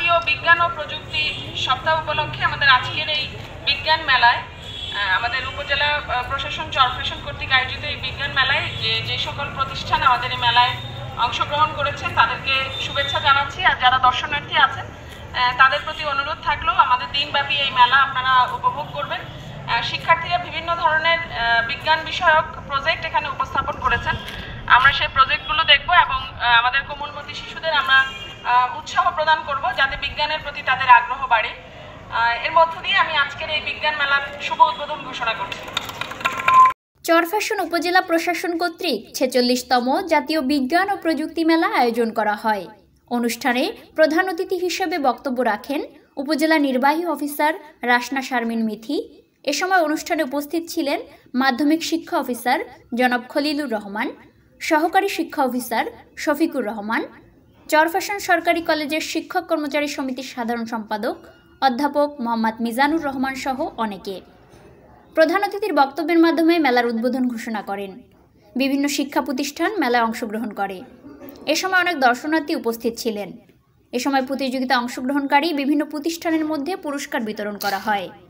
জাতীয় বিজ্ঞান ও প্রযুক্তি সপ্তাহ উপলক্ষে আমাদের আজকের এই বিজ্ঞান মেলায় আমাদের উপজেলা প্রশাসন চরফ্যাশন কর্তৃক আয়োজিত এই বিজ্ঞান মেলায় যে সকল প্রতিষ্ঠান আমাদের এই মেলায় অংশগ্রহণ করেছেন তাদেরকে শুভেচ্ছা জানাচ্ছি। আর যারা দর্শনার্থী আছেন তাদের প্রতি অনুরোধ থাকলো আমাদের দিনব্যাপী এই মেলা আপনারা উপভোগ করবেন। শিক্ষার্থীরা বিভিন্ন ধরনের বিজ্ঞান বিষয়ক প্রজেক্ট এখানে উপস্থাপন করেছেন। আমরা সেই প্রজেক্টগুলো দেখব এবং আমাদের কোমলমতি শিশুদের আমরা উৎসাহ প্রদান করব যাতে বিজ্ঞানের প্রতি তাদের আগ্রহ বাড়ে। এর মধ্য দিয়ে আমি আজকের এই বিজ্ঞান মেলার শুভ উদ্বোধন ঘোষণা করছি। চরফ্যাশন উপজেলা প্রশাসন কর্তৃক ৪৬তম জাতীয় বিজ্ঞান ও প্রযুক্তি মেলা আয়োজন করা হয়। অনুষ্ঠানে প্রধান অতিথি হিসেবে বক্তব্য রাখেন উপজেলা নির্বাহী অফিসার রাসনা শারমিন মিথি। এ সময় অনুষ্ঠানে উপস্থিত ছিলেন মাধ্যমিক শিক্ষা অফিসার জনাব খলিলুর রহমান, সহকারী শিক্ষা অফিসার শফিকুর রহমান, চরফ্যাশন সরকারি কলেজের শিক্ষক কর্মচারী সমিতির সাধারণ সম্পাদক অধ্যাপক মোহাম্মদ মিজানুর রহমান সহ অনেকে। প্রধান অতিথির বক্তব্যের মাধ্যমে মেলার উদ্বোধন ঘোষণা করেন। বিভিন্ন শিক্ষা প্রতিষ্ঠান মেলায় অংশগ্রহণ করে। এ সময় অনেক দর্শনার্থী উপস্থিত ছিলেন। এ সময় প্রতিযোগিতায় অংশগ্রহণকারী বিভিন্ন প্রতিষ্ঠানের মধ্যে পুরস্কার বিতরণ করা হয়।